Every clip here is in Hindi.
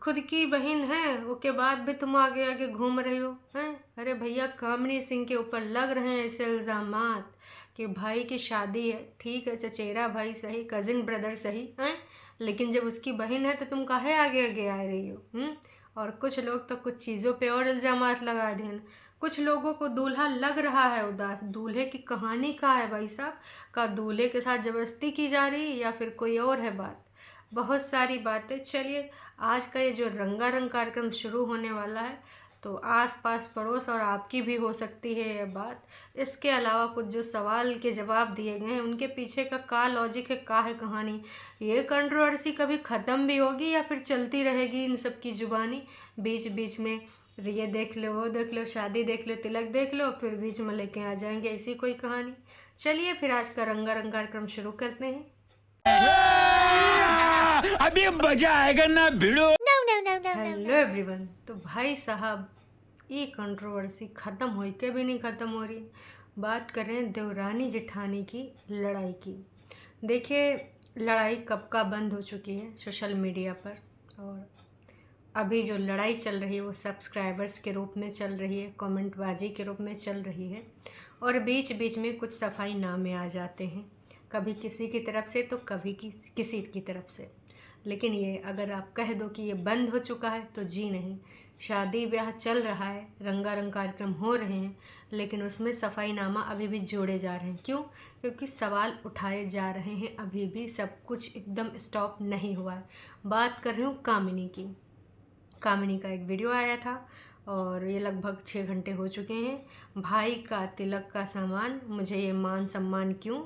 खुद की बहन है उसके बाद भी तुम आगे आगे घूम रहे हो हैं। अरे भैया, कामिनी सिंह के ऊपर लग रहे हैं ऐसे इल्ज़ामात कि भाई की शादी है, ठीक है, चचेरा भाई सही, कजिन ब्रदर सही हैं, लेकिन जब उसकी बहन है तो तुम काहे आगे आगे आ रही हो। और कुछ लोग तो कुछ चीज़ों पे और इल्ज़ामात लगा दें। कुछ लोगों को दूल्हा लग रहा है उदास। दूल्हे की कहानी का है भाई साहब, का दूल्हे के साथ ज़बरदस्ती की जा रही है या फिर कोई और है बात। बहुत सारी बातें। चलिए, आज का ये जो रंगारंग कार्यक्रम शुरू होने वाला है, तो आस पास पड़ोस और आपकी भी हो सकती है ये बात। इसके अलावा कुछ जो सवाल के जवाब दिए गए हैं उनके पीछे का लॉजिक है, का है कहानी। ये कंट्रोवर्सी कभी ख़त्म भी होगी या फिर चलती रहेगी इन सब की जुबानी। बीच बीच में ये देख लो, वो देख लो, शादी देख लो, तिलक देख लो, फिर बीच में लेके आ जाएंगे ऐसी कोई कहानी। चलिए फिर आज का रंगारंग कार्यक्रम शुरू करते हैं। अभी मजा आएगा ना भिड़ो। Hello everyone. तो भाई साहब, ये कंट्रोवर्सी ख़त्म हो के भी नहीं ख़त्म हो रही। बात करें देवरानी जेठानी की लड़ाई की। देखिए, लड़ाई कब का बंद हो चुकी है सोशल मीडिया पर, और अभी जो लड़ाई चल रही है वो सब्सक्राइबर्स के रूप में चल रही है, कमेंटबाजी के रूप में चल रही है, और बीच बीच में कुछ सफाई नामे आ जाते हैं, कभी किसी की तरफ से तो कभी किसी की तरफ से। लेकिन ये अगर आप कह दो कि ये बंद हो चुका है तो जी नहीं। शादी ब्याह चल रहा है, रंगारंग कार्यक्रम हो रहे हैं, लेकिन उसमें सफाईनामा अभी भी जोड़े जा रहे हैं। क्यों? क्योंकि सवाल उठाए जा रहे हैं, अभी भी सब कुछ एकदम स्टॉप नहीं हुआ है। बात कर रही हूँ कामिनी की। कामिनी का एक वीडियो आया था और ये लगभग 6 घंटे हो चुके हैं। भाई का तिलक का सामान, मुझे ये मान सम्मान क्यों,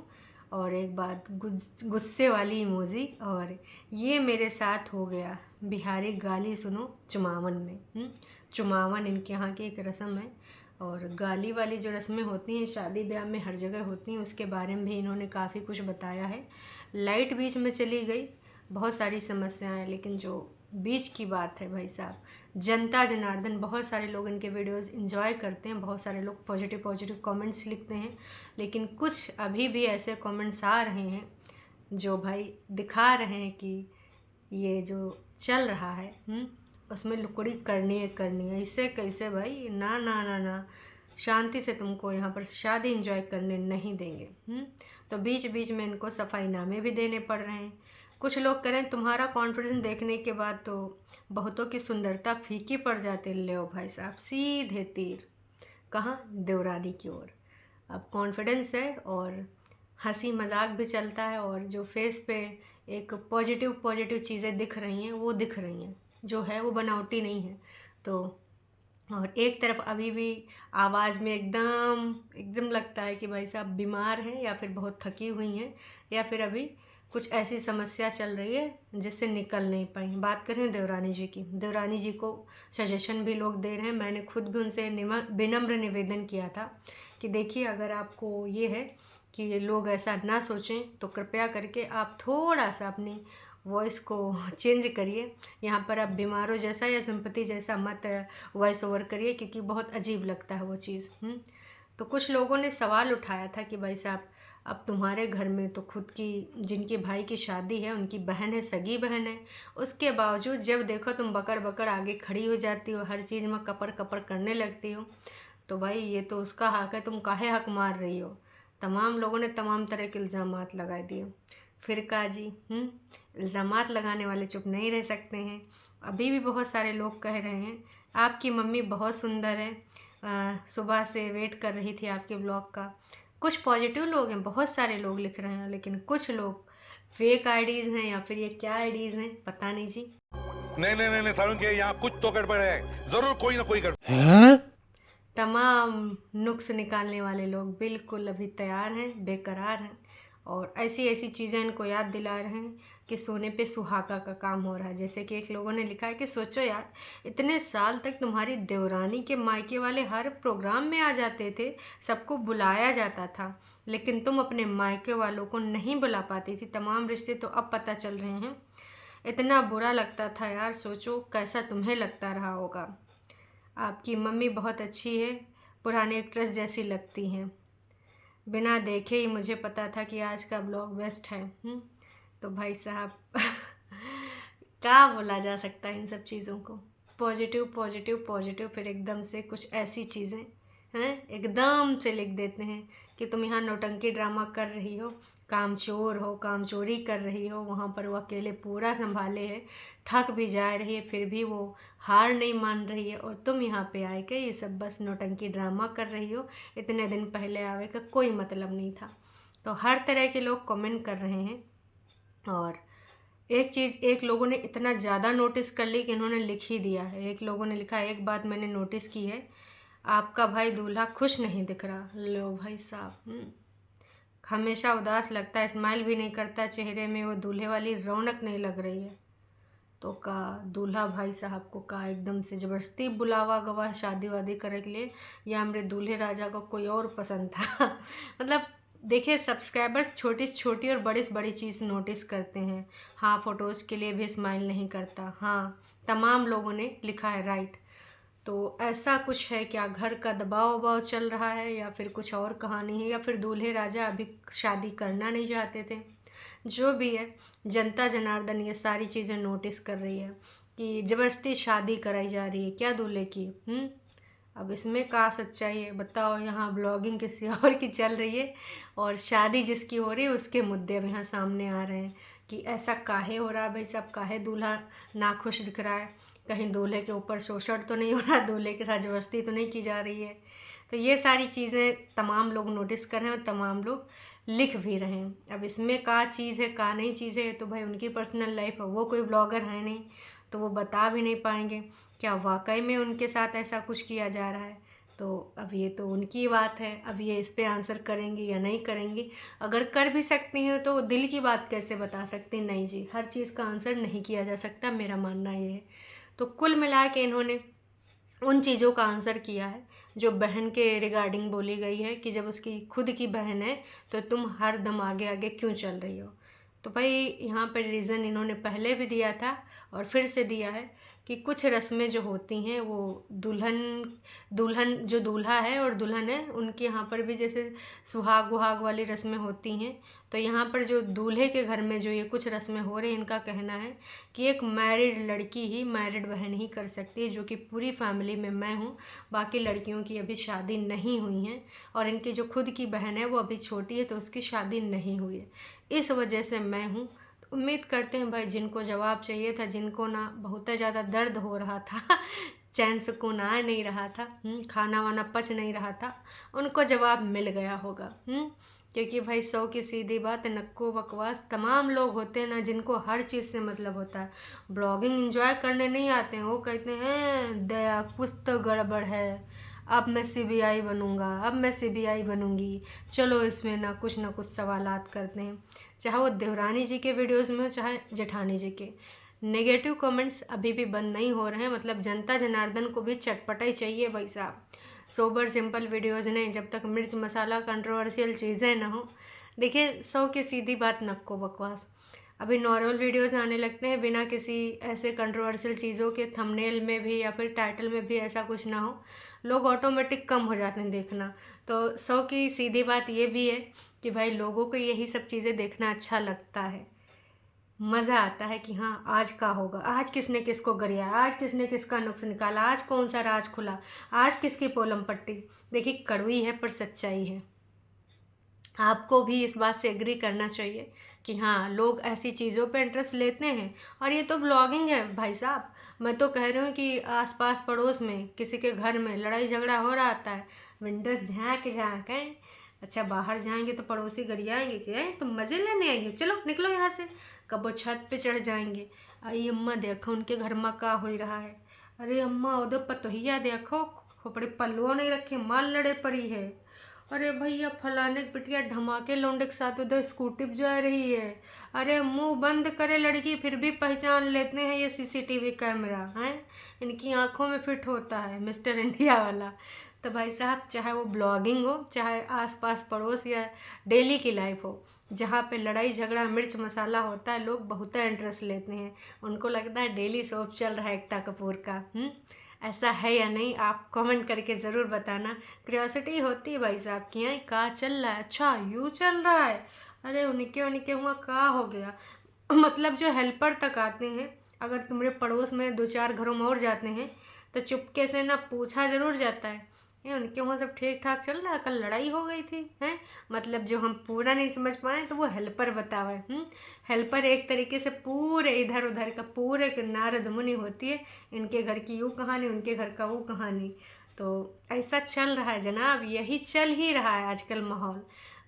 और एक बात गुस्से वाली इमोजी, और ये मेरे साथ हो गया, बिहारी गाली सुनो चुमावन में। चुमावन इनके यहाँ की एक रस्म है, और गाली वाली जो रस्में होती हैं शादी ब्याह में हर जगह होती हैं, उसके बारे में भी इन्होंने काफ़ी कुछ बताया है। लाइट बीच में चली गई, बहुत सारी समस्याएं, लेकिन जो बीच की बात है भाई साहब, जनता जनार्दन, बहुत सारे लोग इनके वीडियोस एंजॉय करते हैं, बहुत सारे लोग पॉजिटिव कमेंट्स लिखते हैं, लेकिन कुछ अभी भी ऐसे कमेंट्स आ रहे हैं जो भाई दिखा रहे हैं कि ये जो चल रहा है उसमें लुकड़ी करनी है। इससे कैसे भाई? ना ना ना ना, शांति से तुमको यहाँ पर शादी एंजॉय करने नहीं देंगे। तो बीच बीच में इनको सफाईनामे भी देने पड़ रहे हैं। कुछ लोग करें तुम्हारा कॉन्फिडेंस देखने के बाद तो बहुतों की सुंदरता फीकी पड़ जाती। ले भाई साहब, सीधे तीर कहाँ? देवरानी की ओर। अब कॉन्फिडेंस है और हंसी मजाक भी चलता है, और जो फेस पे एक पॉजिटिव चीज़ें दिख रही हैं वो दिख रही हैं, जो है वो बनावटी नहीं है। तो और एक तरफ अभी भी आवाज़ में एकदम लगता है कि भाई साहब बीमार हैं, या फिर बहुत थकी हुई हैं, या फिर अभी कुछ ऐसी समस्या चल रही है जिससे निकल नहीं पाई। बात करें देवरानी जी की, देवरानी जी को सजेशन भी लोग दे रहे हैं। मैंने खुद भी उनसे विनम्र निवेदन किया था कि देखिए, अगर आपको ये है कि ये लोग ऐसा ना सोचें तो कृपया करके आप थोड़ा सा अपनी वॉइस को चेंज करिए। यहाँ पर आप बीमारों जैसा या सिंपैथी जैसा मत वॉइस ओवर करिए, क्योंकि बहुत अजीब लगता है वो चीज़। तो कुछ लोगों ने सवाल उठाया था कि भाई साहब, अब तुम्हारे घर में तो खुद की, जिनके भाई की शादी है उनकी बहन है, सगी बहन है, उसके बावजूद जब देखो तुम बकड़ बकड़ आगे खड़ी हो जाती हो, हर चीज़ में कपड़ कपड़ करने लगती हो। तो भाई ये तो उसका हक है, तुम काहे हक मार रही हो? तमाम लोगों ने तमाम तरह के इल्ज़ामात लगा दिए। फिर का जी, इल्ज़ामात लगाने वाले चुप नहीं रह सकते हैं। अभी भी बहुत सारे लोग कह रहे हैं आपकी मम्मी बहुत सुंदर है, सुबह से वेट कर रही थी आपके ब्लॉग का। कुछ पॉजिटिव लोग हैं, बहुत सारे लोग लिख रहे हैं, लेकिन कुछ लोग फेक आईडीज़ हैं, या फिर ये क्या आईडीज़ हैं पता नहीं जी। नहीं सारुण के यहाँ कुछ तो गड़बड़ है, जरूर कोई ना कोई गड़बड़। तमाम नुक्स निकालने वाले लोग बिल्कुल अभी तैयार हैं, बेकरार हैं, और ऐसी चीज़ें इनको याद दिला रहे हैं कि सोने पे सुहागा का काम हो रहा है। जैसे कि एक लोगों ने लिखा है कि सोचो यार, इतने साल तक तुम्हारी देवरानी के मायके वाले हर प्रोग्राम में आ जाते थे, सबको बुलाया जाता था, लेकिन तुम अपने मायके वालों को नहीं बुला पाती थी। तमाम रिश्ते तो अब पता चल रहे हैं। इतना बुरा लगता था यार, सोचो कैसा तुम्हें लगता रहा होगा। आपकी मम्मी बहुत अच्छी है, पुरानी एक्ट्रेस जैसी लगती हैं। बिना देखे ही मुझे पता था कि आज का ब्लॉग बेस्ट है। तो भाई साहब क्या बोला जा सकता है इन सब चीज़ों को। पॉजिटिव पॉजिटिव पॉजिटिव, फिर एकदम से कुछ ऐसी चीज़ें हैं एकदम से लिख देते हैं कि तुम यहाँ नौटंकी ड्रामा कर रही हो, कामचोर हो, कामचोरी कर रही हो। वहाँ पर वो अकेले पूरा संभाले है, थक भी जा रही है, फिर भी वो हार नहीं मान रही है, और तुम यहाँ पे आए के ये सब बस नौटंकी ड्रामा कर रही हो। इतने दिन पहले आवे का कोई मतलब नहीं था। तो हर तरह के लोग कमेंट कर रहे हैं। और एक चीज़ एक लोगों ने इतना ज़्यादा नोटिस कर ली कि इन्होंने लिख ही दिया है। एक लोगों ने लिखा, एक बात मैंने नोटिस की है, आपका भाई दूल्हा खुश नहीं दिख रहा। लो भाई साहब, हमेशा उदास लगता है, स्माइल भी नहीं करता चेहरे में, वो दूल्हे वाली रौनक नहीं लग रही है। तो का दूल्हा भाई साहब को का एकदम से ज़बरदस्ती बुलावा गवा शादी वादी करे के लिए, या हमारे दूल्हे राजा को कोई और पसंद था। मतलब देखिए, सब्सक्राइबर्स छोटी से छोटी और बड़ी से बड़ी चीज़ नोटिस करते हैं। हाँ, फ़ोटोज़ के लिए भी स्माइल नहीं करता। हाँ, तमाम लोगों ने लिखा है, राइट। तो ऐसा कुछ है क्या, घर का दबाव वबाव चल रहा है, या फिर कुछ और कहानी है, या फिर दूल्हे राजा अभी शादी करना नहीं चाहते थे। जो भी है, जनता जनार्दन ये सारी चीज़ें नोटिस कर रही है कि ज़बरदस्ती शादी कराई जा रही है क्या दूल्हे की। अब इसमें क्या सच्चाई है बताओ। यहाँ ब्लॉगिंग किसी और की चल रही है और शादी जिसकी हो रही है उसके मुद्दे अब यहाँ सामने आ रहे हैं कि ऐसा काहे हो रहा है भाई साहब, काहे दूल्हा नाखुश दिख रहा है, कहीं दूल्हे के ऊपर शोषण तो नहीं हो रहा, दूल्हे के साथ ज़बरदस्ती तो नहीं की जा रही है। तो ये सारी चीज़ें तमाम लोग नोटिस कर रहे हैं और तमाम लोग लिख भी रहे हैं। अब इसमें क्या चीज़ है क्या नहीं चीज़ है, तो भाई उनकी पर्सनल लाइफ है, वो कोई ब्लॉगर है नहीं, तो वो बता भी नहीं पाएंगे क्या वाकई में उनके साथ ऐसा कुछ किया जा रहा है। तो अब ये तो उनकी बात है, अब ये इस पे आंसर करेंगी या नहीं करेंगी। अगर कर भी सकती हैं तो दिल की बात कैसे बता सकती, नहीं जी, हर चीज़ का आंसर नहीं किया जा सकता, मेरा मानना ये है। तो कुल मिला के इन्होंने उन चीज़ों का आंसर किया है जो बहन के रिगार्डिंग बोली गई है कि जब उसकी खुद की बहन है तो तुम हर दम आगे आगे क्यों चल रही हो। तो भाई यहाँ पर रीज़न इन्होंने पहले भी दिया था और फिर से दिया है कि कुछ रस्में जो होती हैं वो दुल्हन जो दूल्हा है और दुल्हन है उनके यहाँ पर भी जैसे सुहाग वुहाग वाली रस्में होती हैं, तो यहाँ पर जो दूल्हे के घर में जो ये कुछ रस्में हो रही हैं, इनका कहना है कि एक मैरिड लड़की ही मैरिड बहन ही कर सकती है, जो कि पूरी फैमिली में मैं हूँ, बाकी लड़कियों की अभी शादी नहीं हुई हैं, और इनकी जो खुद की बहन है वो अभी छोटी है तो उसकी शादी नहीं हुई है, इस वजह से मैं हूँ। तो उम्मीद करते हैं भाई जिनको जवाब चाहिए था, जिनको ना बहुत ज़्यादा दर्द हो रहा था चैन सुकून आ नहीं रहा था, खाना वाना पच नहीं रहा था, उनको जवाब मिल गया होगा। क्योंकि भाई 100 की सीधी बात, नक्को बकवास तमाम लोग होते हैं ना जिनको हर चीज़ से मतलब होता है, ब्लॉगिंग एंजॉय करने नहीं आते हैं, वो कहते हैं दया कुछ तो गड़बड़ है, अब मैं सीबीआई बनूंगा, अब मैं सीबीआई बनूंगी, चलो इसमें ना कुछ सवालात करते हैं। चाहे वो देवरानी जी के वीडियोज़ में हो चाहे जेठानी जी के, नेगेटिव कमेंट्स अभी भी बंद नहीं हो रहे हैं। मतलब जनता जनार्दन को भी चटपटाई चाहिए भाई साहब, सोबर सिंपल वीडियोज़ नहीं, जब तक मिर्च मसाला कंट्रोवर्शियल चीज़ें ना हो। देखिए 100 की सीधी बात, नक्को बकवास अभी नॉर्मल वीडियोज़ आने लगते हैं बिना किसी ऐसे कंट्रोवर्शियल चीज़ों के, थंबनेल में भी या फिर टाइटल में भी ऐसा कुछ ना हो, लोग ऑटोमेटिक कम हो जाते हैं देखना। तो 100 की सीधी बात ये भी है कि भाई लोगों को यही सब चीज़ें देखना अच्छा लगता है, मज़ा आता है कि हाँ आज का होगा, आज किसने किसको गरिया, आज किसने किसका नुक्स निकाला, आज कौन सा राज खुला, आज किसकी पोलम पट्टी। देखिए कड़वी है पर सच्चाई है, आपको भी इस बात से एग्री करना चाहिए कि हाँ लोग ऐसी चीज़ों पे इंटरेस्ट लेते हैं। और ये तो ब्लॉगिंग है भाई साहब, मैं तो कह रही हूँ कि आसपास पड़ोस में किसी के घर में लड़ाई झगड़ा हो रहा आता है, विंडोज़ झाँक झाँक हैं, अच्छा बाहर जाएंगे तो पड़ोसी गरियाएंगे कि तो मज़े लेने आएंगे, चलो निकलो यहाँ से, कब वो छत पे चढ़ जाएंगे, अरे अम्मा देखो उनके घर में का हो रहा है, अरे अम्मा उधर पतोहिया देखो खोपड़े पल्लुओं नहीं रखे माल लड़े पड़ी है, अरे भैया फलाने की बिटिया धमाके लौंडे के साथ उधर स्कूटी पे जा रही है, अरे मुंह बंद करे लड़की फिर भी पहचान लेते हैं ये सीसीटीवी कैमरा है, इनकी आंखों में फिट होता है मिस्टर इंडिया वाला। तो भाई साहब चाहे वो ब्लॉगिंग हो, चाहे आसपास पड़ोस या डेली की लाइफ हो, जहाँ पे लड़ाई झगड़ा मिर्च मसाला होता है लोग बहुत इंटरेस्ट लेते हैं, उनको लगता है डेली सोप चल रहा है एकता कपूर का। ऐसा है या नहीं आप कमेंट करके ज़रूर बताना, क्यूरियोसिटी होती है भाई साहब कि यहाँ क्या चल रहा है, अच्छा यूँ चल रहा है, अरे उनके हुआ क्या हो गया। मतलब जो हेल्पर तक आते हैं अगर तुम्हारे पड़ोस में 2-4 घरों में और जाते हैं तो चुपके से ना पूछा ज़रूर जाता है, ये उनके वहाँ सब ठीक ठाक चल रहा है, कल लड़ाई हो गई थी हैं। मतलब जो हम पूरा नहीं समझ पाए तो वो हेल्पर बतावे। हेल्पर एक तरीके से पूरे इधर उधर का पूरे की नारद मुनि होती है, इनके घर की यूँ कहानी, उनके घर का वो कहानी। तो ऐसा चल रहा है जनाब, यही चल ही रहा है आजकल माहौल।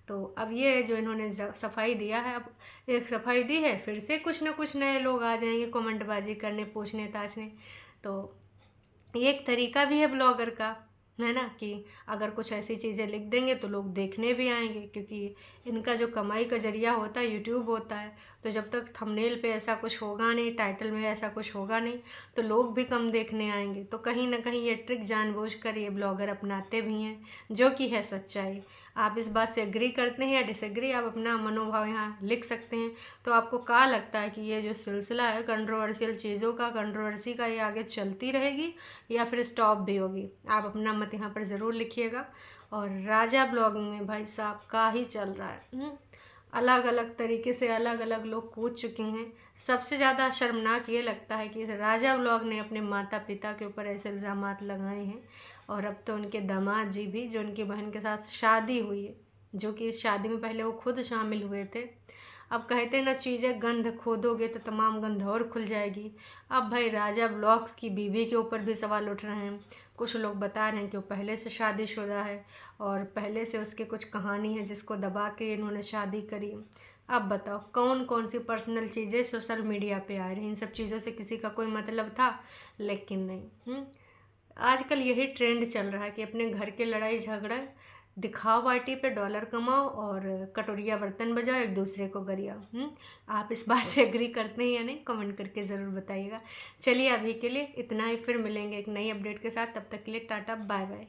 तो अब ये जो इन्होंने सफाई दिया है, अब एक सफाई दी है, फिर से कुछ ना कुछ नए लोग आ जाएंगे कमेंटबाजी करने, पूछने ताछने। तो ये एक तरीका भी है ब्लॉगर का, है ना, कि अगर कुछ ऐसी चीज़ें लिख देंगे तो लोग देखने भी आएंगे, क्योंकि इनका जो कमाई का जरिया होता है यूट्यूब होता है। तो जब तक थंबनेल पे ऐसा कुछ होगा नहीं, टाइटल में ऐसा कुछ होगा नहीं, तो लोग भी कम देखने आएंगे। तो कहीं ना कहीं ये ट्रिक जानबूझकर ये ब्लॉगर अपनाते भी हैं, जो कि है सच्चाई। आप इस बात से एग्री करते हैं या डिसएग्री, आप अपना मनोभाव यहाँ लिख सकते हैं। तो आपको क्या लगता है कि ये जो सिलसिला है कंट्रोवर्शियल चीज़ों का, कंट्रोवर्सी का, ये आगे चलती रहेगी या फिर स्टॉप भी होगी? आप अपना मत यहाँ पर ज़रूर लिखिएगा। और राजा ब्लॉगिंग में भाई साहब का ही चल रहा है, अलग अलग तरीके से अलग अलग लोग कूद चुके हैं। सबसे ज़्यादा शर्मनाक ये लगता है कि राजा ब्लॉग ने अपने माता पिता के ऊपर ऐसे इल्ज़ामात लगाए हैं, और अब तो उनके दामाद जी भी, जो उनकी बहन के साथ शादी हुई है, जो कि इस शादी में पहले वो खुद शामिल हुए थे, अब कहते हैं ना चीज़ें गंध खोदोगे तो तमाम गंध और खुल जाएगी। अब भाई राजा ब्लॉग्स की बीवी के ऊपर भी सवाल उठ रहे हैं। कुछ लोग बता रहे हैं कि वो पहले से शादीशुदा है और पहले से उसकी कुछ कहानी है जिसको दबा के इन्होंने शादी करी। अब बताओ कौन कौन सी पर्सनल चीज़ें सोशल मीडिया पे आ रही हैं, इन सब चीज़ों से किसी का कोई मतलब था? लेकिन नहीं। आजकल यही ट्रेंड चल रहा है कि अपने घर के लड़ाई झगड़ा दिखाओ वाईटी पे, डॉलर कमाओ और कटोरिया बर्तन बजाओ, एक दूसरे को गरियाओ। आप इस बात से एग्री करते हैं या नहीं, कमेंट करके ज़रूर बताइएगा। चलिए अभी के लिए इतना ही, फिर मिलेंगे एक नई अपडेट के साथ। तब तक के लिए टाटा बाय बाय।